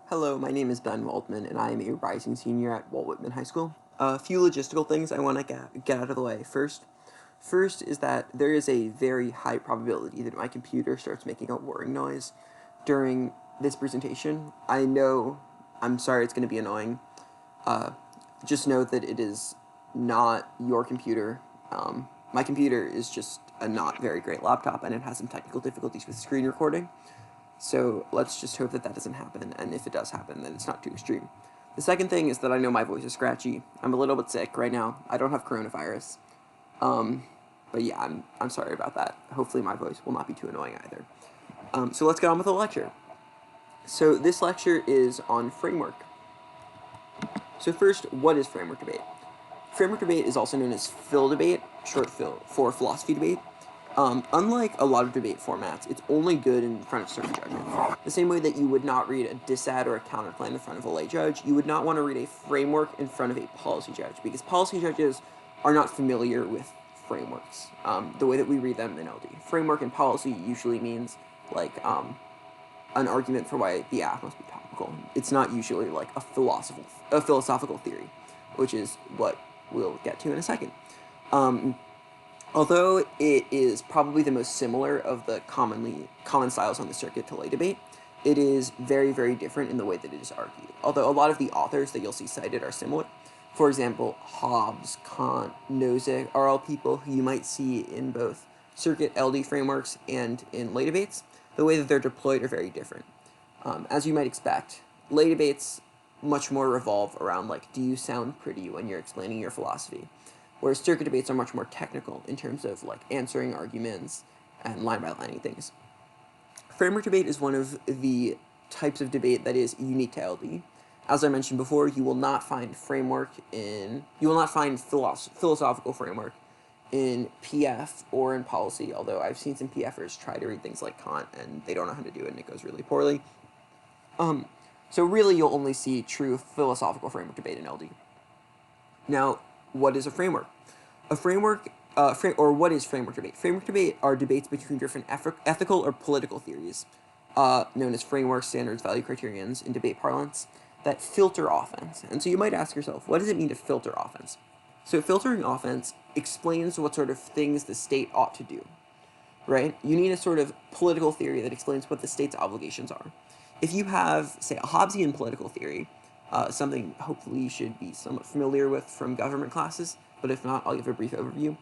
Hello, my name is Ben Waldman, and I am a rising senior at Waldman High School. A few logistical things I want to get out of the way first is that there is a very high probability that my computer starts making a whirring noise during this presentation. I'm sorry it's going to be annoying. Uh, just note that it is not your computer. My computer is just a not very great laptop, and it has some technical difficulties with screen recording. So let's just hope that that doesn't happen, and if it does happen, then it's not too extreme. The second thing is that I know my voice is scratchy. I'm a little bit sick right now. I don't have coronavirus. But yeah, I'm sorry about that. Hopefully my voice will not be too annoying either. So let's get on with the lecture. So this lecture is on framework. So first, what is framework debate? Framework debate is also known as Phil debate, short Phil, for philosophy debate. Unlike a lot of debate formats, it's only good in front of circuit judges. The same way that you would not read a dissad or a counterclaim in front of a lay judge, you would not want to read a framework in front of a policy judge, because policy judges are not familiar with frameworks, the way that we read them in LD. Framework and policy usually means, like, an argument for why the act must be topical. It's not usually, like, a philosophical theory, which is what we'll get to in a second. Although it is probably the most similar of the common styles on the circuit to lay debate, it is very, very different in the way that it is argued. Although a lot of the authors that you'll see cited are similar. For example, Hobbes, Kant, Nozick are all people who you might see in both circuit LD frameworks and in lay debates. The way that they're deployed are very different. As you might expect, lay debates much more revolve around, like, do you sound pretty when you're explaining your philosophy? Whereas circuit debates are much more technical in terms of, like, answering arguments and line-by-lining things. Framework debate is one of the types of debate that is unique to LD. As I mentioned before, you will not find philosophical framework in PF or in policy, although I've seen some PFers try to read things like Kant, and they don't know how to do it, and it goes really poorly. So really, you'll only see true philosophical framework debate in LD. Now, what is a framework? A framework, what is framework debate? Framework debate are debates between different ethical or political theories, known as frameworks, standards, value criterions in debate parlance, that filter offense. And so you might ask yourself, what does it mean to filter offense? So filtering offense explains what sort of things the state ought to do, right? You need a sort of political theory that explains what the state's obligations are. If you have, say, a Hobbesian political theory, something hopefully you should be somewhat familiar with from government classes, but if not, I'll give a brief overview.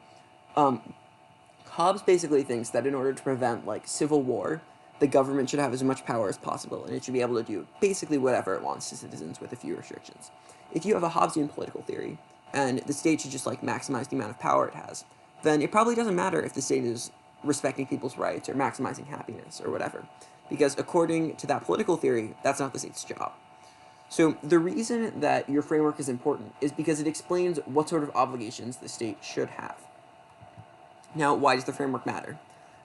Hobbes basically thinks that in order to prevent, like, civil war, the government should have as much power as possible, and it should be able to do basically whatever it wants to citizens with a few restrictions. If you have a Hobbesian political theory, and the state should just, like, maximize the amount of power it has, then it probably doesn't matter if the state is respecting people's rights or maximizing happiness or whatever, because according to that political theory, that's not the state's job. So the reason that your framework is important is because it explains what sort of obligations the state should have. Now, why does the framework matter?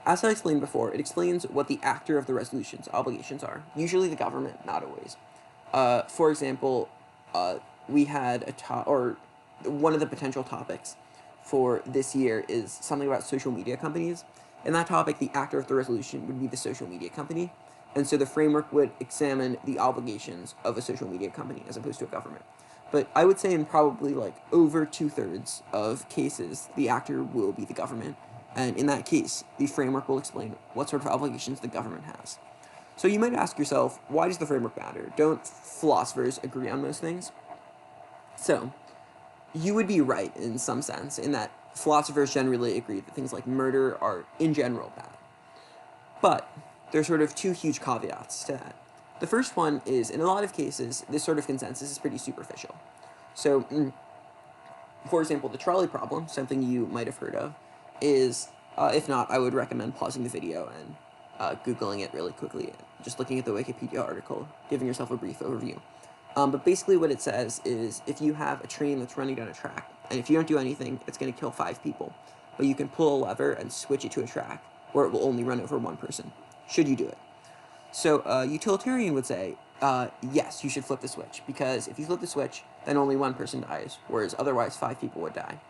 As I explained before, it explains what the actor of the resolution's obligations are, usually the government, not always. For example, we had one of the potential topics for this year is something about social media companies. In that topic, the actor of the resolution would be the social media company, and so the framework would examine the obligations of a social media company as opposed to a government. But I would say in probably, like, over 2/3 of cases, the actor will be the government, and in that case, the framework will explain what sort of obligations the government has. So you might ask yourself, why does the framework matter? Don't philosophers agree on most things? So, you would be right in some sense, in that philosophers generally agree that things like murder are, in general, bad. But there's sort of two huge caveats to that. The first one is, in a lot of cases, this sort of consensus is pretty superficial. So, for example, the trolley problem, something you might have heard of, is, if not, I would recommend pausing the video and Googling it really quickly, just looking at the Wikipedia article, giving yourself a brief overview. But basically what it says is, if you have a train that's running down a track, and if you don't do anything, it's going to kill 5 people, but you can pull a lever and switch it to a track, where it will only run over 1 person. Should you do it? So a utilitarian would say, yes, you should flip the switch, because if you flip the switch, then only 1 person dies, whereas otherwise 5 people would die.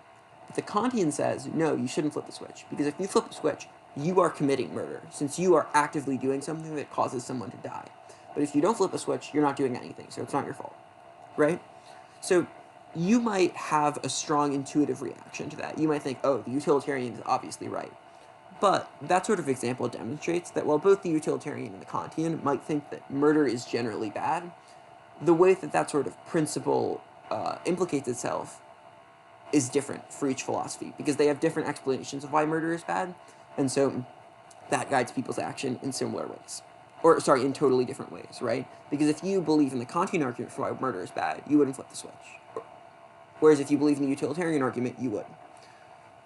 But the Kantian says, no, you shouldn't flip the switch, because if you flip the switch, you are committing murder, since you are actively doing something that causes someone to die. But if you don't flip a switch, you're not doing anything, so it's not your fault, right? So you might have a strong intuitive reaction to that. You might think, oh, the utilitarian is obviously right. But that sort of example demonstrates that while both the utilitarian and the Kantian might think that murder is generally bad, the way that that sort of principle implicates itself is different for each philosophy, because they have different explanations of why murder is bad, and so that guides people's action in similar ways. Or, sorry, in totally different ways, right? Because if you believe in the Kantian argument for why murder is bad, you wouldn't flip the switch. Whereas if you believe in the utilitarian argument, you would.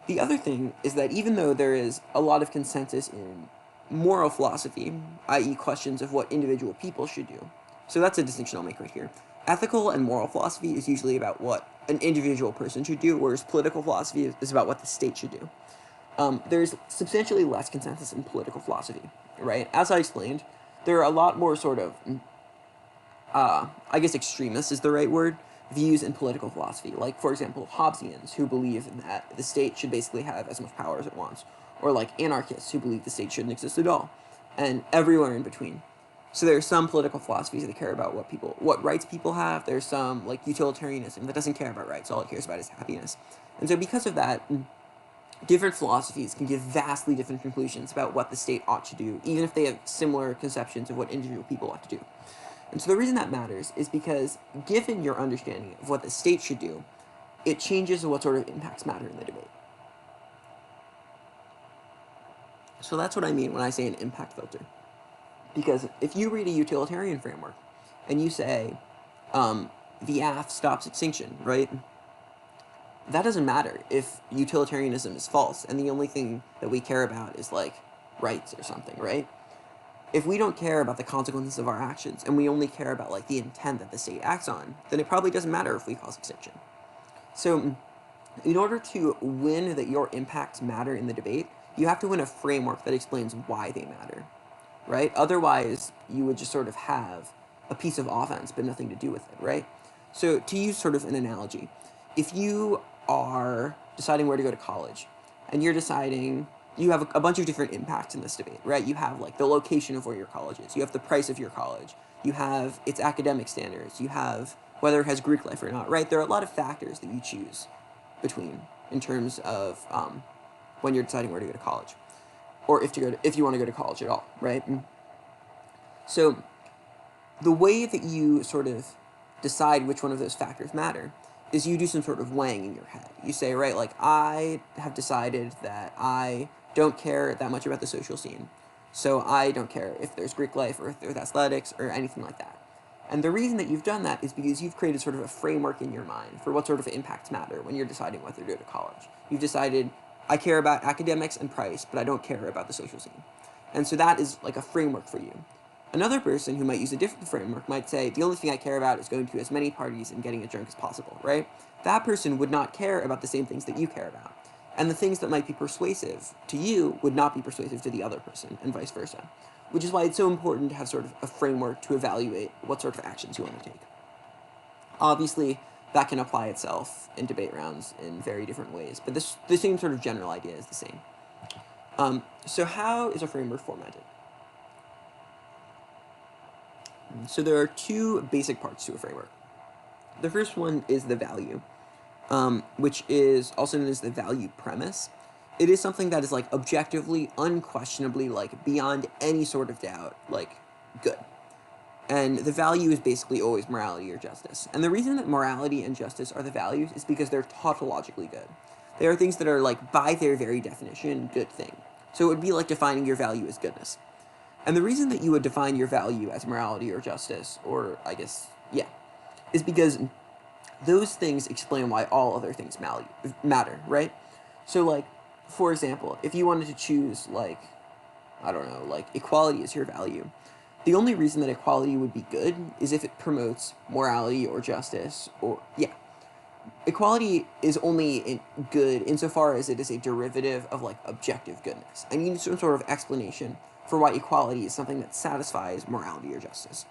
The other thing is that even though there is a lot of consensus in moral philosophy, i.e. questions of what individual people should do, so that's a distinction I'll make right here. Ethical and moral philosophy is usually about what an individual person should do, whereas political philosophy is about what the state should do. There's substantially less consensus in political philosophy, right? As I explained, there are a lot more sort of, I guess extremist is the right word, views in political philosophy. Like, for example, Hobbesians, who believe that the state should basically have as much power as it wants. Or like anarchists, who believe the state shouldn't exist at all. And everywhere in between. So there are some political philosophies that care about what rights people have. There's some, like, utilitarianism that doesn't care about rights. All it cares about is happiness. And so because of that, different philosophies can give vastly different conclusions about what the state ought to do, even if they have similar conceptions of what individual people ought to do. And so the reason that matters is because, given your understanding of what the state should do, it changes what sort of impacts matter in the debate. So that's what I mean when I say an impact filter. Because if you read a utilitarian framework, and you say, the AF stops extinction, right? That doesn't matter if utilitarianism is false, and the only thing that we care about is, like, rights or something, right? If we don't care about the consequences of our actions, and we only care about, like, the intent that the state acts on, then it probably doesn't matter if we cause extinction. So, in order to win that your impacts matter in the debate, you have to win a framework that explains why they matter, right? Otherwise, you would just sort of have a piece of offense, but nothing to do with it, right? So, to use sort of an analogy, if you are deciding where to go to college, and you're deciding, you have a bunch of different impacts in this debate, right? You have, like, the location of where your college is. You have the price of your college. You have its academic standards. You have whether it has Greek life or not, right? There are a lot of factors that you choose between in terms of when you're deciding where to go to college, or if you want to go to college at all, right? So the way that you sort of decide which one of those factors matter is you do some sort of weighing in your head. You say, right, like, I have decided that I don't care that much about the social scene, so I don't care if there's Greek life or if there's athletics or anything like that. And the reason that you've done that is because you've created sort of a framework in your mind for what sort of impacts matter when you're deciding whether to go to college. You've decided, I care about academics and price, but I don't care about the social scene. And so that is like a framework for you. Another person who might use a different framework might say, the only thing I care about is going to as many parties and getting as drunk as possible, right? That person would not care about the same things that you care about. And the things that might be persuasive to you would not be persuasive to the other person, and vice versa. Which is why it's so important to have sort of a framework to evaluate what sort of actions you want to take. Obviously, that can apply itself in debate rounds in very different ways, but the same sort of general idea is the same. So how is a framework formatted? So there are two basic parts to a framework. The first one is the value, which is also known as the value premise. It is something that is, like, objectively, unquestionably, like, beyond any sort of doubt, like, good. And the value is basically always morality or justice. And the reason that morality and justice are the values is because they're tautologically good. They are things that are, like, by their very definition, good thing. So it would be like defining your value as goodness. And the reason that you would define your value as morality or justice, or, I guess, yeah, is because those things explain why all other things matter, right? So, like, for example, if you wanted to choose, like, I don't know, like, equality as your value, the only reason that equality would be good is if it promotes morality or justice, or, yeah. Equality is only good insofar as it is a derivative of, like, objective goodness. And you need some sort of explanation for why equality is something that satisfies morality or justice.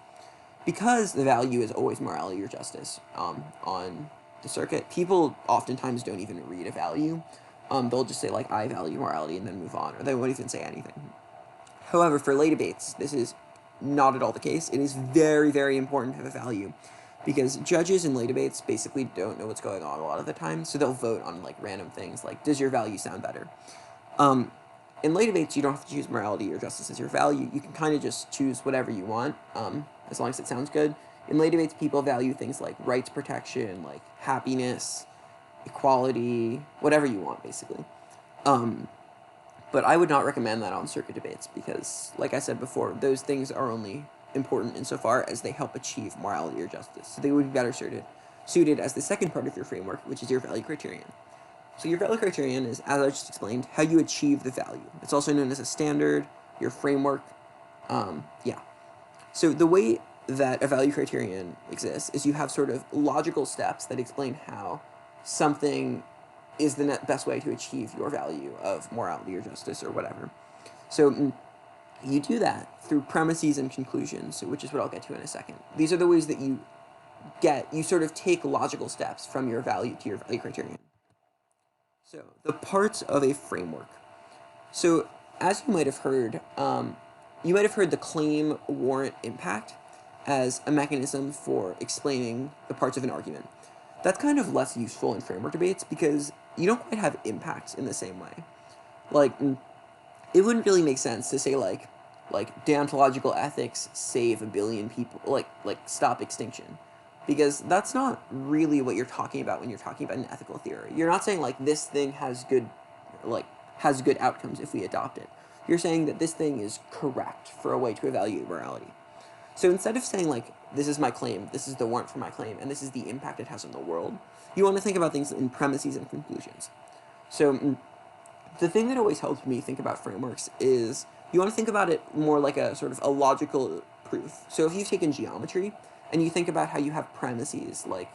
Because the value is always morality or justice on the circuit, people oftentimes don't even read a value. They'll just say, like, I value morality and then move on, or they won't even say anything. However, for lay debates, this is not at all the case. It is very, very important to have a value, because judges in lay debates basically don't know what's going on a lot of the time, so they'll vote on like random things like, does your value sound better? In lay debates, you don't have to choose morality or justice as your value. You can kind of just choose whatever you want, as long as it sounds good. In lay debates, people value things like rights protection, like happiness, equality, whatever you want, basically. But I would not recommend that on circuit debates because, like I said before, those things are only important insofar as they help achieve morality or justice. So they would be better suited as the second part of your framework, which is your value criterion. So your value criterion is, as I just explained, how you achieve the value. It's also known as a standard, your framework. Yeah. So the way that a value criterion exists is you have sort of logical steps that explain how something is the best way to achieve your value of morality or justice or whatever. So you do that through premises and conclusions, which is what I'll get to in a second. These are the ways that you sort of take logical steps from your value to your value criterion. So the parts of a framework. So as you might have heard the claim, warrant, impact as a mechanism for explaining the parts of an argument. That's kind of less useful in framework debates because you don't quite have impacts in the same way. Like, it wouldn't really make sense to say like deontological ethics save a billion people, like stop extinction, because that's not really what you're talking about when you're talking about an ethical theory. You're not saying like this thing has good outcomes if we adopt it. You're saying that this thing is correct for a way to evaluate morality. So instead of saying like, this is my claim, this is the warrant for my claim, and this is the impact it has on the world, you want to think about things in premises and conclusions. So the thing that always helps me think about frameworks is you want to think about it more like a sort of a logical proof. So if you've taken geometry and you think about how you have premises like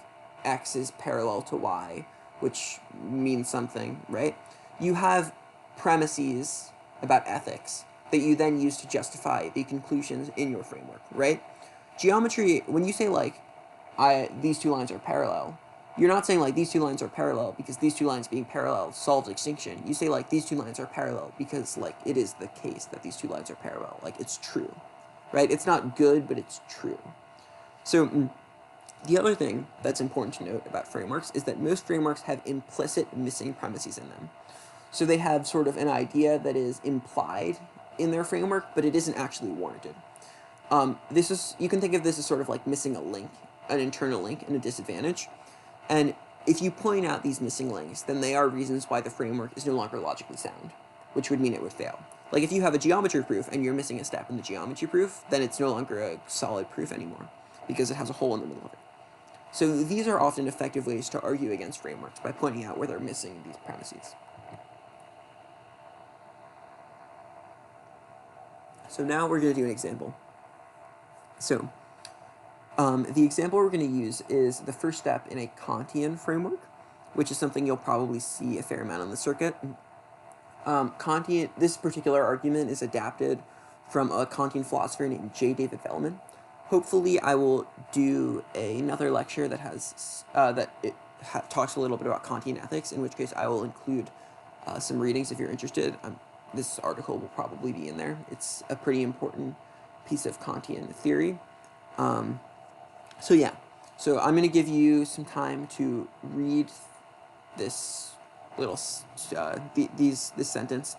x is parallel to y, which means something, right? You have premises about ethics that you then use to justify the conclusions in your framework, right? Geometry, when you say like, these two lines are parallel, you're not saying like these two lines are parallel because these two lines being parallel solves extinction. You say like these two lines are parallel because like it is the case that these two lines are parallel. Like it's true, right? It's not good, but it's true. So the other thing that's important to note about frameworks is that most frameworks have implicit missing premises in them. So they have sort of an idea that is implied in their framework, but it isn't actually warranted. You can think of this as sort of like missing a link, an internal link, and a disadvantage. And if you point out these missing links, then they are reasons why the framework is no longer logically sound, which would mean it would fail. Like if you have a geometry proof and you're missing a step in the geometry proof, then it's no longer a solid proof anymore because it has a hole in the middle of it. So these are often effective ways to argue against frameworks by pointing out where they're missing these premises. So now we're going to do an example. So the example we're going to use is the first step in a Kantian framework, which is something you'll probably see a fair amount on the circuit. This particular argument is adapted from a Kantian philosopher named J. David Velleman. Hopefully I will do another lecture that talks a little bit about Kantian ethics, in which case I will include some readings if you're interested. This article will probably be in there. It's a pretty important piece of Kantian theory. So yeah, so I'm going to give you some time to read this little this sentence,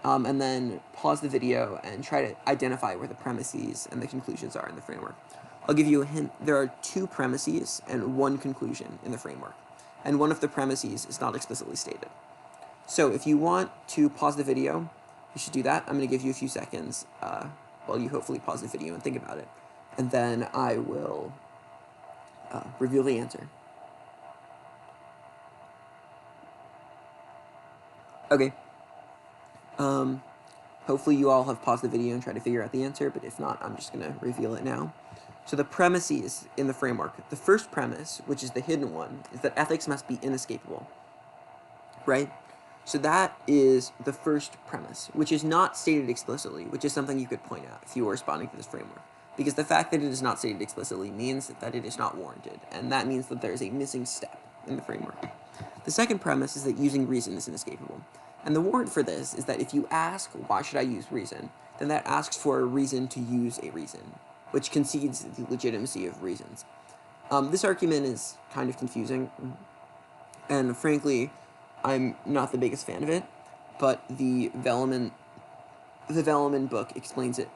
and then pause the video and try to identify where the premises and the conclusions are in the framework. I'll give you a hint. There are 2 premises and 1 conclusion in the framework, and one of the premises is not explicitly stated. So if you want to pause the video, you should do that. I'm going to give you a few seconds while you hopefully pause the video and think about it, and then I will reveal the answer. Okay. Hopefully you all have paused the video and tried to figure out the answer, but if not, I'm just going to reveal it now. So the premises in the framework, the first premise, which is the hidden one, is that ethics must be inescapable, right? So that is the first premise, which is not stated explicitly, which is something you could point out if you were responding to this framework. Because the fact that it is not stated explicitly means that it is not warranted, and that means that there is a missing step in the framework. The second premise is that using reason is inescapable. And the warrant for this is that if you ask, why should I use reason, then that asks for a reason to use a reason, which concedes the legitimacy of reasons. This argument is kind of confusing, and frankly, I'm not the biggest fan of it, but the Wellman book explains it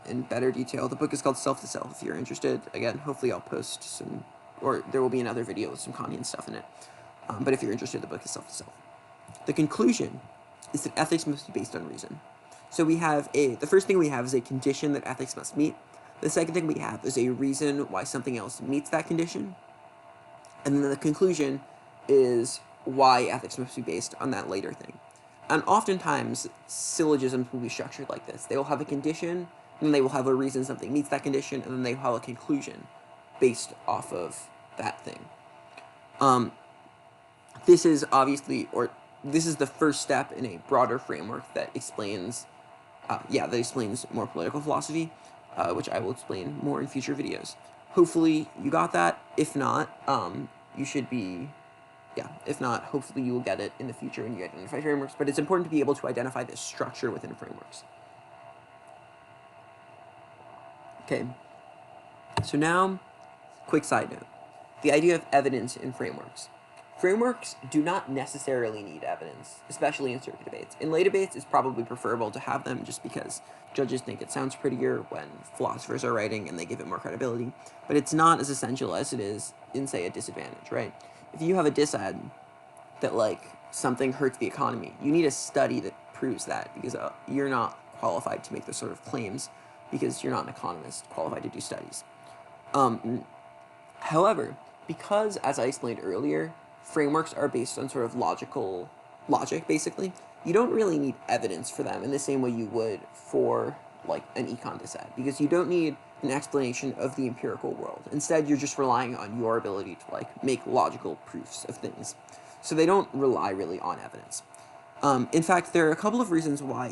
in better detail. The book is called Self to Self, if you're interested. Again, hopefully I'll post some, or there will be another video with some Kantian stuff in it. But if you're interested, the book is Self to Self. The conclusion is that ethics must be based on reason. So we have the first thing we have is a condition that ethics must meet. The second thing we have is a reason why something else meets that condition. And then the conclusion is why ethics must be based on that later thing. And oftentimes, syllogisms will be structured like this. They will have a condition, and then they will have a reason something meets that condition, and then they will have a conclusion based off of that thing. This is obviously, or this is the first step in a broader framework that explains, more political philosophy, which I will explain more in future videos. Hopefully you got that. If not, you should be, if not, hopefully you will get it in the future when you identify frameworks, but it's important to be able to identify this structure within frameworks. Okay, so now, quick side note. The idea of evidence in frameworks. Frameworks do not necessarily need evidence, especially in circuit debates. In lay debates, it's probably preferable to have them just because judges think it sounds prettier when philosophers are writing and they give it more credibility. But it's not as essential as it is in, say, a disadvantage, right? If you have a disad that, like, something hurts the economy, you need a study that proves that because you're not qualified to make those sort of claims because you're not an economist qualified to do studies. However, because, as I explained earlier, frameworks are based on sort of logic, basically, you don't really need evidence for them in the same way you would for, like, an econ disad, because you don't need an explanation of the empirical world. Instead, you're just relying on your ability to, like, make logical proofs of things. So they don't rely really on evidence. In fact, there are a couple of reasons why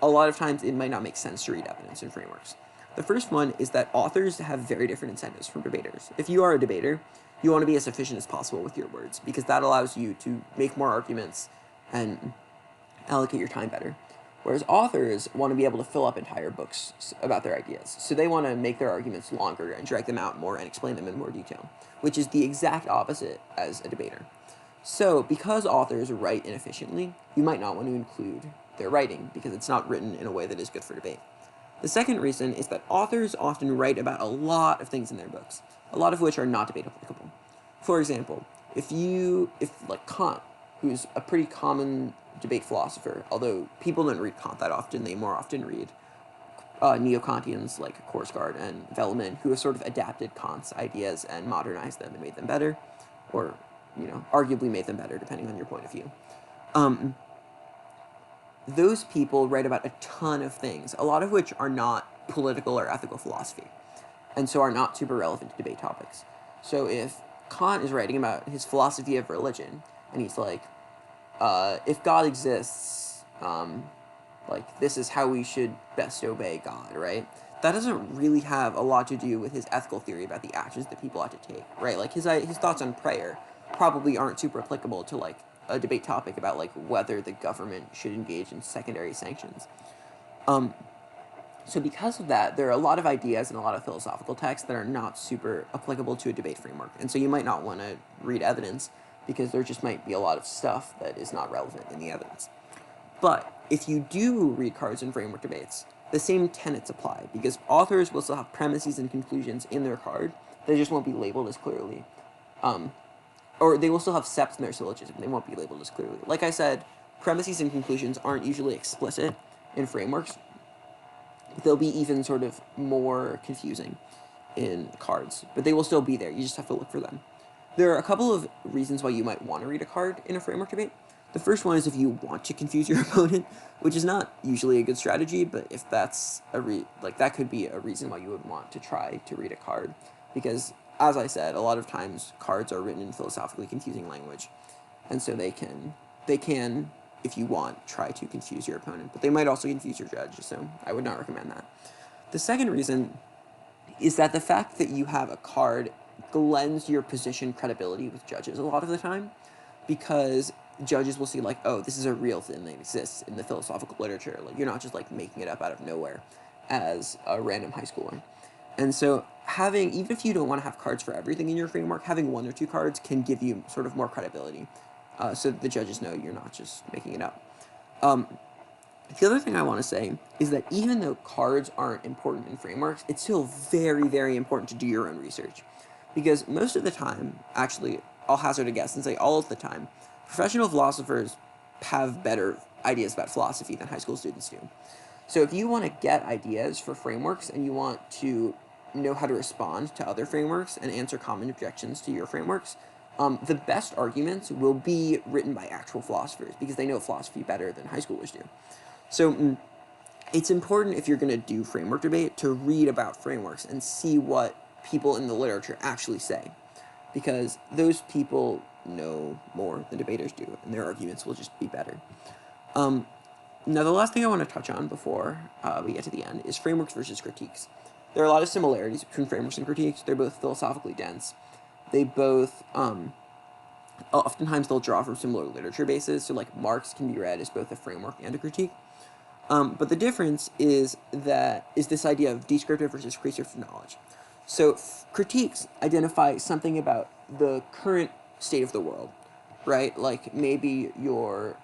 a lot of times it might not make sense to read evidence in frameworks. The first one is that authors have very different incentives from debaters. If you are a debater, you want to be as efficient as possible with your words, because that allows you to make more arguments and allocate your time better. Whereas authors want to be able to fill up entire books about their ideas. So they want to make their arguments longer and drag them out more and explain them in more detail, which is the exact opposite as a debater. So because authors write inefficiently, you might not want to include their writing because it's not written in a way that is good for debate. The second reason is that authors often write about a lot of things in their books, a lot of which are not debate applicable. For example, if like Kant, who's a pretty common debate philosopher, although people don't read Kant that often, they more often read neo-Kantians like Korsgaard and Wellman, who have sort of adapted Kant's ideas and modernized them and made them better, or, arguably made them better, depending on your point of view. Those people write about a ton of things, a lot of which are not political or ethical philosophy, and so are not super relevant to debate topics. So if Kant is writing about his philosophy of religion, and he's like, if God exists, this is how we should best obey God, right? That doesn't really have a lot to do with his ethical theory about the actions that people ought to take, right? Like, his thoughts on prayer probably aren't super applicable to, like, a debate topic about, like, whether the government should engage in secondary sanctions. So because of that, there are a lot of ideas and a lot of philosophical texts that are not super applicable to a debate framework. And so you might not want to read evidence because there just might be a lot of stuff that is not relevant in the evidence. But if you do read cards in framework debates, the same tenets apply because authors will still have premises and conclusions in their card. They just won't be labeled as clearly. Or they will still have steps in their syllogism. They won't be labeled as clearly. Like I said, premises and conclusions aren't usually explicit in frameworks. They'll be even sort of more confusing in cards, but they will still be there. You just have to look for them. There are a couple of reasons why you might want to read a card in a framework debate. The first one is if you want to confuse your opponent, which is not usually a good strategy, but if that's that could be a reason why you would want to try to read a card, because as I said, a lot of times cards are written in philosophically confusing language, and so they can, if you want, try to confuse your opponent, but they might also confuse your judge, so I would not recommend that. The second reason is that the fact that you have a card lends your position credibility with judges a lot of the time, because judges will see, like, oh, this is a real thing that exists in the philosophical literature. Like, you're not just, like, making it up out of nowhere as a random high schooler. And so having, even if you don't want to have cards for everything in your framework, having 1 or 2 cards can give you sort of more credibility, so that the judges know you're not just making it up. The other thing I want to say is that even though cards aren't important in frameworks, it's still very, very important to do your own research. Because most of the time, actually, I'll hazard a guess and say all of the time, professional philosophers have better ideas about philosophy than high school students do. So if you want to get ideas for frameworks and you want to know how to respond to other frameworks and answer common objections to your frameworks, the best arguments will be written by actual philosophers because they know philosophy better than high schoolers do. So it's important, if you're going to do framework debate, to read about frameworks and see what people in the literature actually say, because those people know more than debaters do, and their arguments will just be better. Now, the last thing I want to touch on before we get to the end is frameworks versus critiques. There are a lot of similarities between frameworks and critiques. They're both philosophically dense. They both, oftentimes they'll draw from similar literature bases, so like Marx can be read as both a framework and a critique. But the difference is this idea of descriptive versus prescriptive knowledge. So critiques identify something about the current state of the world, right? Like maybe your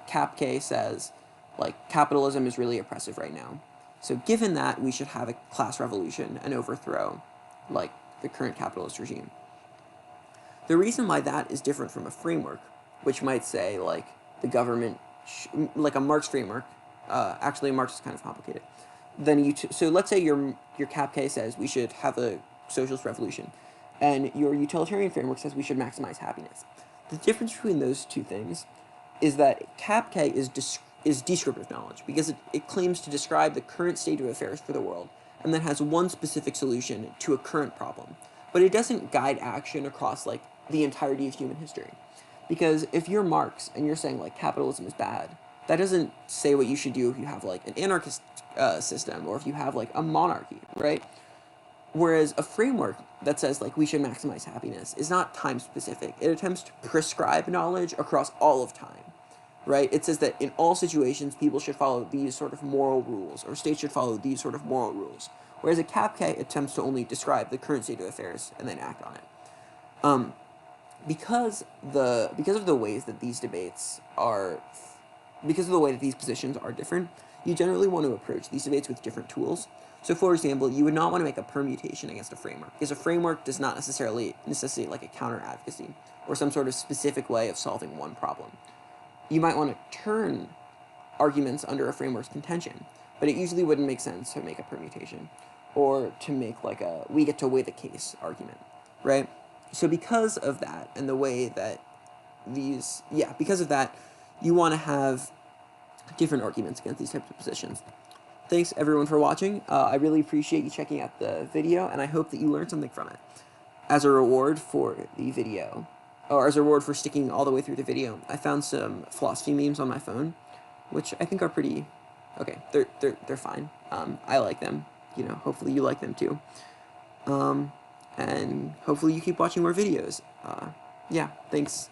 Cap K says, like, capitalism is really oppressive right now. So given that, we should have a class revolution and overthrow, like, the current capitalist regime. The reason why that is different from a framework, which might say, like, the government, like a Marx framework, actually Marx is kind of complicated. Then so let's say your Cap K says we should have a socialist revolution, and your utilitarian framework says we should maximize happiness. The difference between those two things is that Cap K is descriptive knowledge, because it claims to describe the current state of affairs for the world, and then has one specific solution to a current problem. But it doesn't guide action across, like, the entirety of human history. Because if you're Marx and you're saying, like, capitalism is bad, that doesn't say what you should do if you have, like, an anarchist system, or if you have, like, a monarchy, right? Whereas a framework that says, like, we should maximize happiness is not time-specific. It attempts to prescribe knowledge across all of time, right? It says that in all situations, people should follow these sort of moral rules, or states should follow these sort of moral rules. Whereas a Cap K attempts to only describe the current state of affairs and then act on it. Because of the ways that these debates are, because of the way that these positions are different, you generally want to approach these debates with different tools. So, for example, you would not want to make a permutation against a framework, because a framework does not necessarily necessitate, like, a counter-advocacy or some sort of specific way of solving one problem. You might want to turn arguments under a framework's contention, but it usually wouldn't make sense to make a permutation or to make, like, a we get to weigh the case argument, right? So because of that, and the way that because of that, you want to have different arguments against these types of positions. Thanks, everyone, for watching. I really appreciate you checking out the video, and I hope that you learned something from it. As a reward for the video, or as a reward for sticking all the way through the video, I found some philosophy memes on my phone, which I think are pretty okay. They're fine. I like them. You know, hopefully you like them too. And hopefully you keep watching more videos. Yeah, thanks.